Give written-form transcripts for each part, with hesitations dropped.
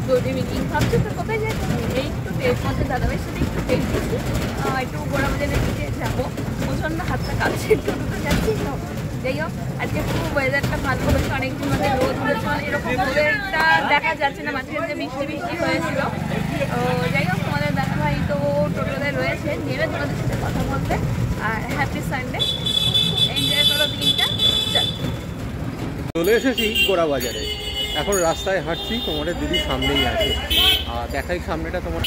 Good evening. ভাবছি তো কোথায় যাচ্ছি, এই একটু তোমাদের দাদাভাইয়ের সাথে একটু বেরিয়েছি, একটু গোড়া বাজারের দিকে যাবো। প্রচণ্ড হাতটা কাছে, একটু দুটো যাচ্ছি তো। যাই হোক, আজকে খুব ওয়েদারটা ভালো হয়েছে, অনেকদিন ধরে রোদ উঠেছে, মানে এরকম ওয়েদারটা দেখা যাচ্ছে না, মাঝে মাঝে বৃষ্টি বৃষ্টি হয়েছিল। তো যাই হোক, তোমাদের দাদাভাই তো টোটোতে রয়েছে, নেমে তোমাদের সাথে কথা বলবে। আর হ্যাপি সানডে, এনজয় করো দিনটা। চলে এসেছি গোড়া বাজারে, এখন রাস্তায় হাঁটছি, তোমাদের দিদি সামনেই আছে। আর দেখাই সামনেটা তোমার,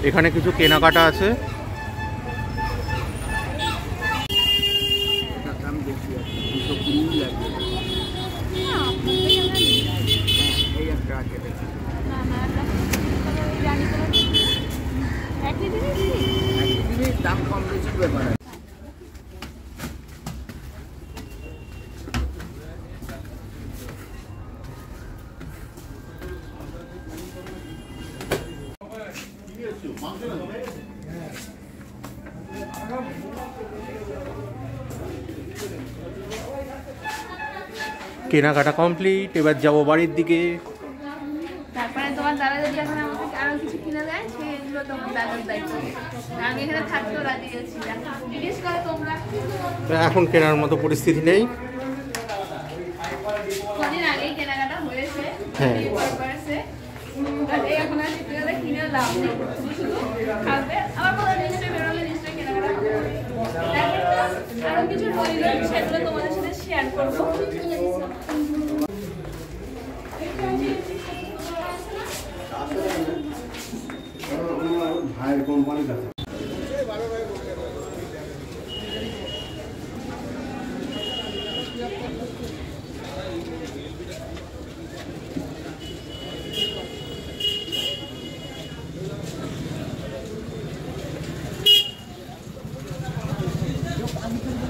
এখানে কিছু কেনাকাটা আছে। দাম কম বেশি ব্যাপার। কেনাকাটা কমপ্লিট, এবার যাবো বাড়ির দিকে। তারপরে তোমার দাদা যদি এখন আমাকে আরো কিছু কিনে দেয়, সেগুলো তোমার দাদার দায়িত্ব। আমি এখানে থাকতেও রাজি আছি না, জিজ্ঞেস করো তোমরা। এখন কেনার মতো পরিস্থিতি নেই। কদিন আগেই কেনাকাটা হয়েছে, হ্যাঁ। এখন আর কিনে লাভ নেই, শুধু খাবে। আবার কোনো নিশ্চয়ই বেরোলে নিশ্চয়ই কেনাকাটা হবে। আরো কিছু রইল, সেগুলো তোমাদের সাথে শেয়ার করবো। ভাইয়ের কোম্পানি কাছে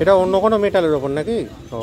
এটা অন্য কোনো মেটালের ওপর নাকি? ও,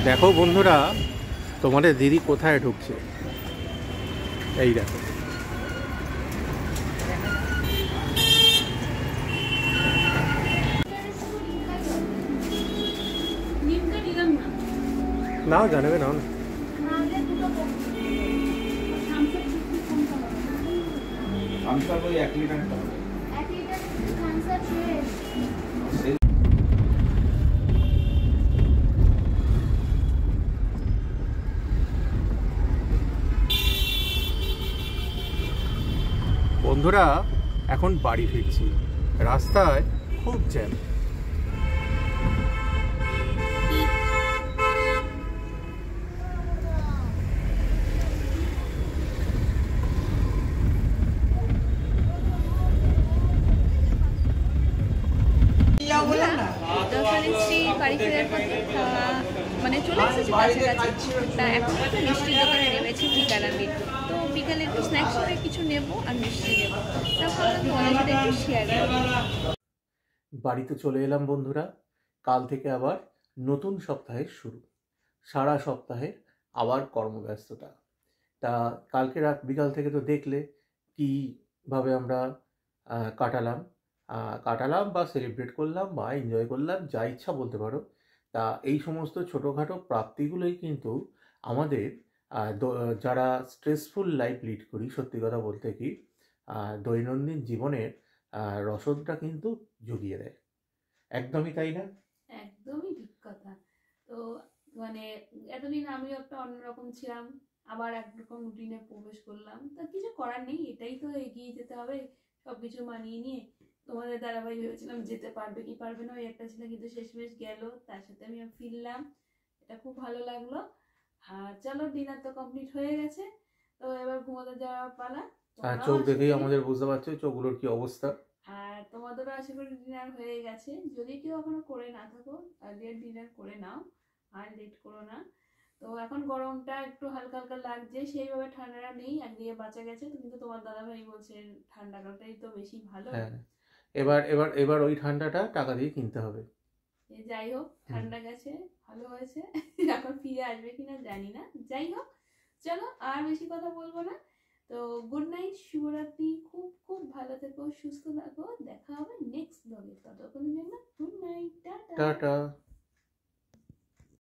দেখো বন্ধুরা, তোমাদের দিদি কোথায় ঢুকছে, এই দেখো। নাও জানাবে, নাও না। বন্ধুরা, এখন বাড়ি ফিরছি, রাস্তায় খুব জ্যাম। বাড়ি ফেরার পথে মানে চলে এসেছি কাছাকাছি, তা এখন একটু মিষ্টির দোকানে নেমেছি ঠিকানা দিয়ে। তো বিকালে একটু স্ন্যাক্স করে কিছু নেবো আর মিষ্টি নেবো, তারপর তোমাদের সাথে একটু শেয়ার করবো। বাড়িতে চলে এলাম বন্ধুরা, কাল থেকে আবার নতুন সপ্তাহের শুরু, সারা সপ্তাহের আবার কর্মব্যস্ততা। তা কালকে রাত বিকাল থেকে তো দেখলে কীভাবে আমরা কাটালাম বা সেলিব্রেট করলাম বা এনজয় করলাম, যা ইচ্ছা বলতে পারো। তা এই সমস্ত ছোটোখাটো প্রাপ্তিগুলোই কিন্তু আমাদের যারা স্ট্রেসফুল লাইফ লিড করি, সত্যি কথা বলতে কি দৈনন্দিন জীবনের রসদটা কিন্তু জুগিয়ে দেয়। একদমই তাই না? একদমই ঠিক কথা। তো মানে এতদিন আমিও একটা অন্যরকম ছিলাম, আবার একরকম রুটিনে প্রবেশ করলাম। তা কিছু করার নেই, এটাই তো, এগিয়ে যেতে হবে সবকিছু মানিয়ে নিয়ে। তোমাদের দাদাভাই ভেবেছিলাম যেতে পারবে কি পারবে না, ওই একটা ছিল, কিন্তু শেষমেশ গেল, তার সাথে আমি ফিরলাম, এটা খুব ভালো লাগলো। আর চলো, ডিনার তো কমপ্লিট হয়ে গেছে, তো এবার ঘুমোতে যাওয়ার পালা। আর তোমরাও চোখ আশা দেখেই করি, আমাদের বুঝতে পারছো চোখগুলোর কি অবস্থা। আর তোমাদেরও আশা করি ডিনার হয়ে গেছে। যদি কেউ এখনো করে না থাকো, আর্লিয়ার ডিনার করে নাও, আর লেট করো না। তো এখন গরমটা একটু হালকা হালকা লাগছে, সেইভাবে ঠান্ডাটা নেই, একদিকে বাঁচা গেছে। কিন্তু তোমার দাদা ভাই বলছে ঠান্ডাটাই তো বেশি ভালো। হ্যাঁ, এবার এবার এবার ওই ঠান্ডাটা টাকা দিয়ে কিনতে হবে। যাই হোক, হুম। ঠান্ডা গেছে, ভালো হয়েছে। এখন ফিরে আসবে কিনা জানি না, যাই হোক। চলো, আর বেশি কথা বলবো না। তো গুড নাইট, শুভরাত্রি, খুব খুব ভালো থেকো, সুস্থ থাকো, দেখা হবে নেক্সট ব্লগে। ততক্ষণের জন্য গুড নাইট, টাটা। টাটা।